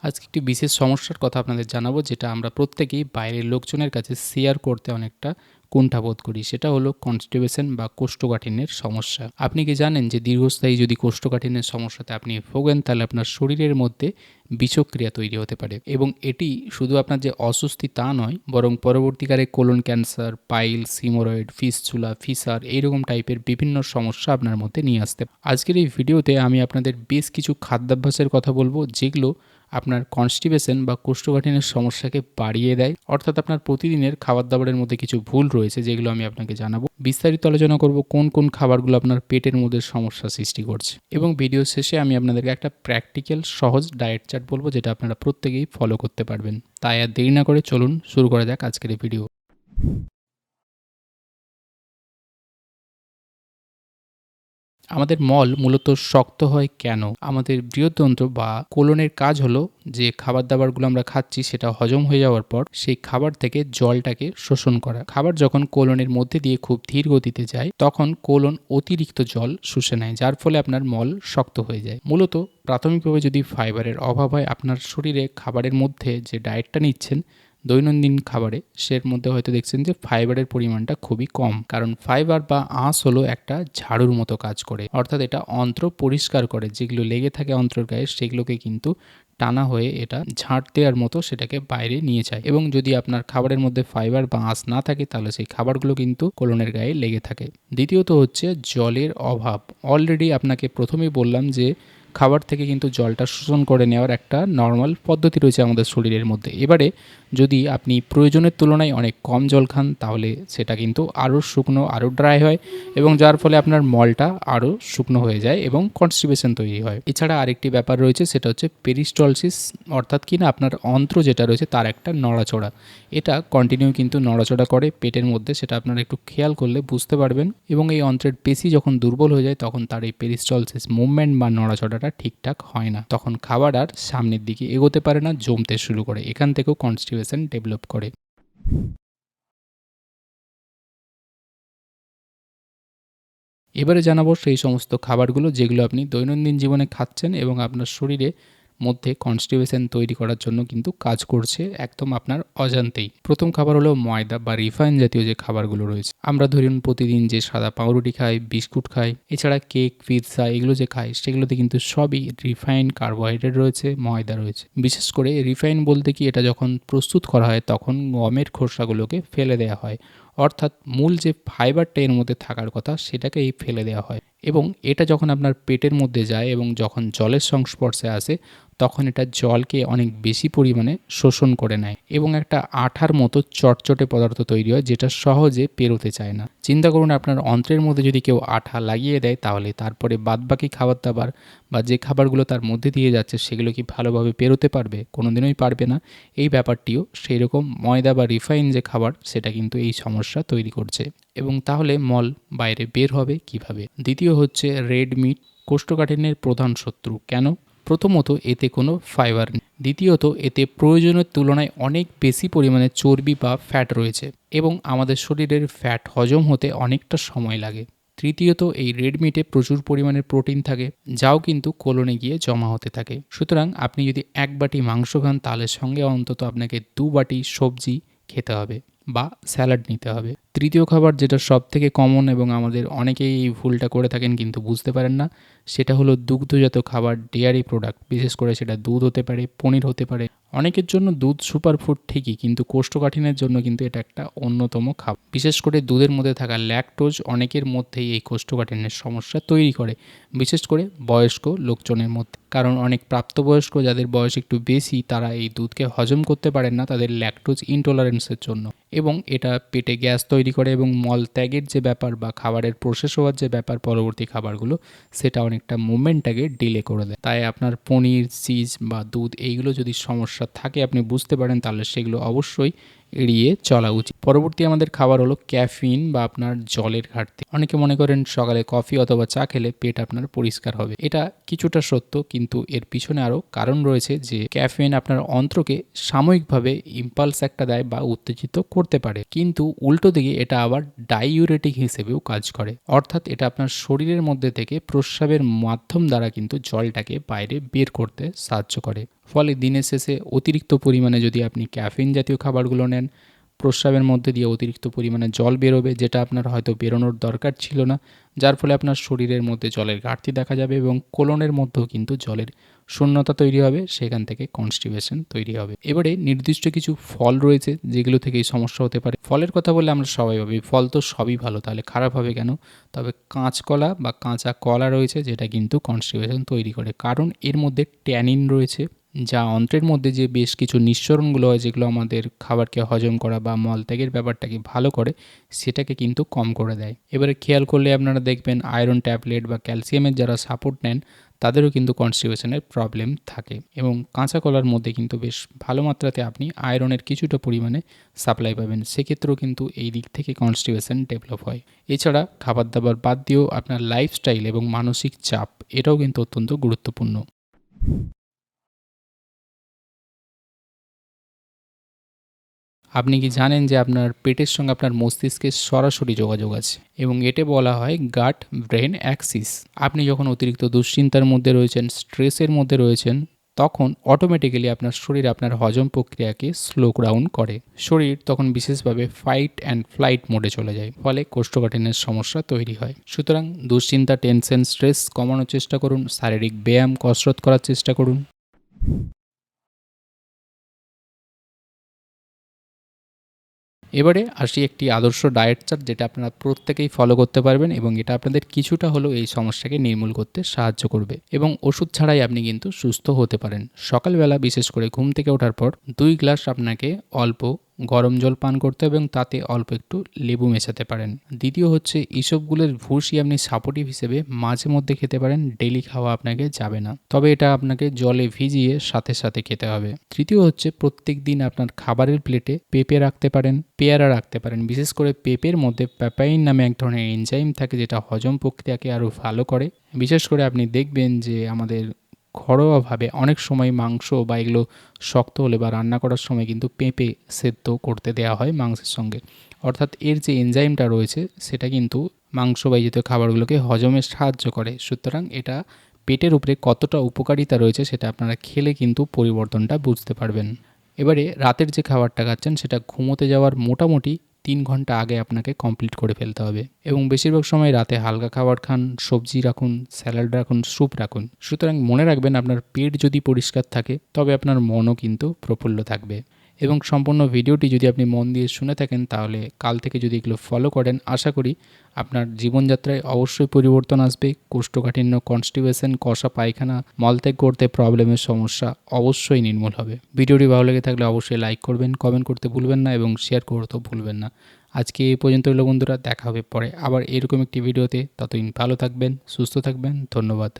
আজকে একটি বিশেষ সমস্যার কথা আপনাদের জানাবো, যেটা আমরা প্রত্যেকেই বাইরের লোকজনের কাছে শেয়ার করতে অনেকটা কুণ্ঠাবোধ করি। সেটা হলো কনস্টিপেশন বা কোষ্ঠকাঠিন্যের সমস্যা। আপনি কি জানেন যে দীর্ঘস্থায়ী যদি কোষ্ঠকাঠিন্যের সমস্যাতে আপনি ভোগেন, তাহলে আপনার শরীরের মধ্যে বিষক্রিয়া তৈরি হতে পারে এবং এটি শুধু আপনার যে অস্বস্তি তা নয়, বরং পরবর্তীকালে colon cancer, pile, haemorrhoid, fistula, fissure এইরকম টাইপের বিভিন্ন সমস্যা আপনার মধ্যে নিয়ে আসতে পারে। আজকের এই ভিডিওতে আমি আপনাদের বেশ কিছু খাদ্যাভ্যাসের কথা বলবো, যেগুলো আপনার কনস্টিপেশন বা কোষ্ঠকাঠিন্যের সমস্যাকে বাড়িয়ে দেয়। অর্থাৎ আপনার প্রতিদিনের খাবার দাবারের মধ্যে কিছু ভুল রয়েছে, যেগুলো আমি আপনাকে জানাবো। বিস্তারিত আলোচনা করব কোন কোন খাবারগুলো আপনার পেটের মধ্যে সমস্যা সৃষ্টি করছে, এবং ভিডিও শেষে আমি আপনাদেরকে একটা প্র্যাকটিক্যাল সহজ ডায়েট চার্ট বলবো, যেটা আপনারা প্রত্যেকেই ফলো করতে পারবেন। তাই আর দেরি না করে চলুন শুরু করা যাক আজকের এই ভিডিও। আমাদের মল মূলত শক্ত হয় কেন? আমাদের বৃহৎতন্ত্র বা কোলনের কাজ হলো যে খাবার দাবারগুলো আমরা খাচ্ছি সেটা হজম হয়ে যাওয়ার পর সেই খাবার থেকে জলটাকে শোষণ করা। খাবার যখন কোলনের মধ্যে দিয়ে খুব ধীর গতিতে যায়, তখন কোলন অতিরিক্ত জল শুষে নেয়, যার ফলে আপনার মল শক্ত হয়ে যায়। মূলত প্রাথমিকভাবে যদি ফাইবারের অভাব হয় আপনার শরীরে, খাবারের মধ্যে যে ডায়েটটা নিচ্ছেন দৈনন্দিন খাবারে, সের মধ্যে হয়তো দেখছেন যে ফাইবারের পরিমাণটা খুবই কম। কারণ ফাইবার বা আঁশ হলো একটা ঝাড়ুর মতো কাজ করে, অর্থাৎ এটা অন্ত্র পরিষ্কার করে। যেগুলো লেগে থাকে অন্ত্রের গায়ে সেগুলোকে কিন্তু টানা হয়ে এটা ঝাঁট দেওয়ার মতো সেটাকে বাইরে নিয়ে যায়। এবং যদি আপনার খাবারের মধ্যে ফাইবার বা আঁশ না থাকে, তাহলে সেই খাবারগুলো কিন্তু কোলনের গায়ে লেগে থাকে। দ্বিতীয়ত হচ্ছে জলের অভাব। অলরেডি আপনাকে প্রথমেই বললাম যে খাবার থেকে কিন্তু জলটা শোষণ করে নেওয়ার একটা নর্মাল পদ্ধতি রয়েছে আমাদের শরীরের মধ্যে। এবারে যদি আপনি প্রয়োজনের তুলনায় অনেক কম জল খান, তাহলে সেটা কিন্তু আরও শুকনো, আরও ড্রাই হয়, এবং যার ফলে আপনার মলটা আরও শুকনো হয়ে যায় এবং কনস্টিপেশন তৈরি হয়। এছাড়া আরেকটি ব্যাপার রয়েছে, সেটা হচ্ছে পেরিস্টলসিস, অর্থাৎ কি না আপনার অন্ত্র যেটা রয়েছে তার একটা নড়াচড়া। এটা কন্টিনিউ কিন্তু নড়াচড়া করে পেটের মধ্যে, সেটা আপনারা একটু খেয়াল করলে বুঝতে পারবেন। এবং এই অন্ত্রের পেশি যখন দুর্বল হয়ে যায়, তখন তার এই পেরিস্টলসিস মুভমেন্ট বা নড়াচড়াটা ঠিকঠাক হয় না। তখন খাবার আর সামনের দিকে এগোতে পারে না, জমতে শুরু করে। এখান থেকেও কনস্টিপেশন ডেভেলপ করে। এবারে জানাবো সেই সমস্ত খাবারগুলো যেগুলো আপনি দৈনন্দিন জীবনে খাচ্ছেন এবং আপনার শরীরে মধ্যে কনস্টিপেশন তৈরি করার জন্য কিন্তু কাজ করছে একদম আপনার অজান্তেই। প্রথম খাবার হলো ময়দা বা রিফাইন জাতীয় যে খাবারগুলো রয়েছে। আমরা ধরুন প্রতিদিন যে সাদা পাউরুটি খাই, বিস্কুট খাই, এছাড়া কেক, পিৎজা এগুলো যে খাই, সেগুলোতে কিন্তু সবই রিফাইন কার্বোহাইড্রেট রয়েছে, ময়দা রয়েছে। বিশেষ করে রিফাইন বলতে কি, এটা যখন প্রস্তুত করা হয় তখন গমের খোসাগুলোকে ফেলে দেওয়া হয়, অর্থাৎ মূল যে ফাইবারটা এর মধ্যে থাকার কথা সেটাকেই ফেলে দেওয়া হয়। এবং এটা যখন আপনার পেটের মধ্যে যায় এবং যখন জলের সংস্পর্শে আসে, তখন এটা জলকে অনেক বেশি পরিমাণে শোষণ করে নেয় এবং একটা আঠার মতো চটচটে পদার্থ তৈরি হয়, যেটা সহজে পেরোতে চায় না। চিন্তা করুন, আপনার অন্ত্রের মধ্যে যদি কেউ আঠা লাগিয়ে দেয়, তাহলে তারপরে বাদবাকি খাবার দাবার বা যে খাবারগুলো তার মধ্যে দিয়ে যাচ্ছে সেগুলো কি ভালোভাবে পেরোতে পারবে? কোনোদিনই পারবে না। এই ব্যাপারটিও সেই রকম। ময়দা বা রিফাইন যে খাবার, সেটা কিন্তু এই সমস্যা তৈরি করছে। এবং তাহলে মল বাইরে বের হবে কিভাবে? দ্বিতীয় হচ্ছে রেড মিট, কোষ্ঠকাঠিন্যের প্রধান শত্রু। কেন? প্রথমত এতে কোনো ফাইবার নেই। দ্বিতীয়ত এতে প্রয়োজনের তুলনায় অনেক বেশি পরিমাণে চর্বি বা ফ্যাট রয়েছে এবং আমাদের শরীরের ফ্যাট হজম হতে অনেকটা সময় লাগে। তৃতীয়ত এই রেড মিটে প্রচুর পরিমাণে প্রোটিন থাকে, যাও কিন্তু কোলনে গিয়ে জমা হতে থাকে। সুতরাং আপনি যদি এক বাটি মাংস খান, তাহলে সঙ্গে অন্তত আপনাকে 2 বাটি সবজি খেতে হবে বা স্যালাড নিতে হবে। তৃতীয় খাবার যেটা সবথেকে কমন এবং আমাদের অনেকেই এই ভুলটা করে থাকেন কিন্তু বুঝতে পারেন না, সেটা হলো দুগ্ধজাত খাবার, ডেয়ারি প্রোডাক্ট। বিশেষ করে সেটা দুধ হতে পারে, পনির হতে পারে। অনেকের জন্য দুধ সুপারফুড ঠিকই, কিন্তু কোষ্ঠকাঠিন্যের জন্য কিন্তু এটা একটা অন্যতম খাবার। বিশেষ করে দুধের মধ্যে থাকা ল্যাকটোজ অনেকের মধ্যেই এই কোষ্ঠকাঠিন্যের সমস্যা তৈরি করে, বিশেষ করে বয়স্ক লোকজনের মধ্যে। কারণ অনেক প্রাপ্তবয়স্ক যাদের বয়স একটু বেশি, তারা এই দুধকে হজম করতে পারেন না তাদের ল্যাকটোজ ইনটলারেন্সের জন্য, এবং এটা পেটে গ্যাস তৈরি করে এবং মল ত্যাগের যে ব্যাপার বা খাবারের প্রসেস হওয়ার যে ব্যাপার পরবর্তী খাবারগুলো, সেটা অনেকটা মুভমেন্টটাকে ডিলে করে দেয়। তাই আপনার পনির, চিজ বা দুধ এইগুলো যদি সমস্যা থাকে আপনি বুঝতে পারেন, তাহলে সেগুলো অবশ্যই এড়িয়ে চলা উচিত। পরবর্তী আমাদের খাবার হলো ক্যাফিন বা আপনার জলের ঘাটতি। অনেকে মনে করেন সকালে কফি অথবা চা খেলে পেট আপনার পরিষ্কার হবে। এটা কিছুটা সত্য, কিন্তু এর পিছনে আরও কারণ রয়েছে যে ক্যাফিন আপনার অন্ত্রকে সাময়িকভাবে ইম্পালস একটা দেয় বা উত্তেজিত করতে পারে, কিন্তু উল্টো দিকে এটা আবার ডাইউরেটিক হিসেবেও কাজ করে। অর্থাৎ এটা আপনার শরীরের মধ্যে থেকে প্রস্রাবের মাধ্যম দ্বারা কিন্তু জলটাকে বাইরে বের করতে সাহায্য করে। ফলে দিনের শেষে অতিরিক্ত পরিমাণে যদি আপনি ক্যাফিন জাতীয় খাবারগুলো নেন, প্রস্রাবের মধ্যে দিয়ে অতিরিক্ত পরিমাণে জল বেরোবে, যেটা আপনার হয়তো বেরোনোর দরকার ছিল না, যার ফলে আপনার শরীরের মধ্যে জলের ঘাটতি দেখা যাবে এবং কোলনের মধ্যেও কিন্তু জলের শূন্যতা তৈরি হবে, সেখান থেকে কনস্টিপেশন তৈরি হবে। এবারে নির্দিষ্ট কিছু ফল রয়েছে যেগুলো থেকে এই সমস্যা হতে পারে। ফলের কথা বললে আমরা সবাই ভাবি ফল তো সবই ভালো, তাহলে খারাপ হবে কেন? তবে কাঁচকলা বা কাঁচা কলা রয়েছে যেটা কিন্তু কনস্টিপেশন তৈরি করে, কারণ এর মধ্যে ট্যানিন রয়েছে, যা অন্ত্রের মধ্যে যে বেশ কিছু নিঃসরণগুলো হয় যেগুলো আমাদের খাবারকে হজম করা বা মলত্যাগের ব্যাপারটাকে ভালো করে, সেটাকে কিন্তু কম করে দেয়। এবারে খেয়াল করলে আপনারা দেখবেন আয়রন ট্যাবলেট বা ক্যালসিয়ামের যারা সাপোর্ট নেন তাদেরও কিন্তু কনস্টিপেশনের প্রবলেম থাকে, এবং কাঁচা কলার মধ্যে কিন্তু বেশ ভালো মাত্রাতে আপনি আয়রনের কিছুটা পরিমাণে সাপ্লাই পাবেন, সেক্ষেত্রেও কিন্তু এই দিক থেকে কনস্টিপেশন ডেভেলপ হয়। এছাড়া খাবার দাবার বাদ দিয়েও আপনার লাইফস্টাইল এবং মানসিক চাপ, এটাও কিন্তু অত্যন্ত গুরুত্বপূর্ণ। আপনি কি জানেন যে আপনার পেটের সঙ্গে আপনার মস্তিষ্কের সরাসরি যোগাযোগ আছে, এবং এটে বলা হয় গাট ব্রেন অ্যাক্সিস। আপনি যখন অতিরিক্ত দুশ্চিন্তার মধ্যে রয়েছেন, স্ট্রেসের মধ্যে রয়েছেন, তখন অটোমেটিক্যালি আপনার শরীর আপনার হজম প্রক্রিয়াকে স্লো ডাউন করে। শরীর তখন বিশেষভাবে ফাইট অ্যান্ড ফ্লাইট মোডে চলে যায়, ফলে কোষ্ঠকাঠিন্যের সমস্যা তৈরি হয়। সুতরাং দুশ্চিন্তা, টেনশন, স্ট্রেস কমানোর চেষ্টা করুন, শারীরিক ব্যায়াম, কসরত করার চেষ্টা করুন। এবারে আসি একটি আদর্শ ডায়েট চার্ট, যেটা আপনারা প্রত্যেকেই ফলো করতে পারবেন, এবং এটা আপনাদের কিছুটা হলেও এই সমস্যাকে নির্মূল করতে সাহায্য করবে, এবং ওষুধ ছাড়াই আপনি কিন্তু সুস্থ হতে পারেন। সকালবেলা বিশেষ করে ঘুম থেকে ওঠার পর 2 গ্লাস আপনাকে অল্প গরম জল পান করতে হবে, এবং তাতে অল্প একটু লেবু মেশাতে পারেন। দ্বিতীয় হচ্ছে এসবগুলোর ভুসি আপনি সাপোর্টিভ হিসেবে মাঝে মধ্যে খেতে পারেন, ডেইলি খাওয়া আপনাকে যাবে না, তবে এটা আপনাকে জলে ভিজিয়ে সাথে সাথে খেতে হবে। তৃতীয় হচ্ছে প্রত্যেক দিন আপনার খাবারের প্লেটে পেঁপে রাখতে পারেন, পেয়ারা রাখতে পারেন। বিশেষ করে পেঁপের মধ্যে প্যাপাইন নামে এক ধরনের এনজাইম থাকে, যেটা হজম প্রক্রিয়াকে আরও ভালো করে। বিশেষ করে আপনি দেখবেন যে আমাদের ঘরোয়াভাবে অনেক সময় মাংস বা এগুলো শক্ত হলে বা রান্না করার সময় কিন্তু পেঁপে সেদ্ধ করতে দেওয়া হয় মাংসের সঙ্গে। অর্থাৎ এর যে এনজাইমটা রয়েছে সেটা কিন্তু মাংস বা এই জাতীয় খাবারগুলোকে হজমে সাহায্য করে। সুতরাং এটা পেটের উপরে কতটা উপকারিতা রয়েছে সেটা আপনারা খেলে কিন্তু পরিবর্তনটা বুঝতে পারবেন। এবারে রাতের যে খাবারটা খাচ্ছেন সেটা ঘুমোতে যাওয়ার মোটামুটি 3 ঘন্টা আগে আপনাকে কমপ্লিট করে ফেলতে হবে, এবং বেশিরভাগ সময় রাতে হালকা খাবার খান, সবজি রাখুন, স্যালাড রাখুন, স্যুপ রাখুন। সুতরাং মনে রাখবেন আপনার পেট যদি পরিষ্কার থাকে তবে আপনার মনও কিন্তু প্রফুল্ল থাকবে। এবং সম্পূর্ণ ভিডিওটি যদি আপনি মন দিয়ে শুনে থাকেন, তাহলে কাল থেকে যদি এগুলো ফলো করেন, আশা করি আপনার জীবনযাত্রায় অবশ্যই পরিবর্তন আসবে। কোষ্ঠকাঠিন্য, কনস্টিপেশন, কষা পায়খানা, মলত্যাগ করতে প্রবলেমের সমস্যা অবশ্যই নির্মূল হবে। ভিডিওটি ভালো লেগে থাকলে অবশ্যই লাইক করবেন, কমেন্ট করতে ভুলবেন না, এবং শেয়ার করতেও ভুলবেন না। আজকে এই পর্যন্ত হলো বন্ধুরা, দেখা হবে পরে আবার এরকম একটি ভিডিওতে। ততদিন ভালো থাকবেন, সুস্থ থাকবেন। ধন্যবাদ।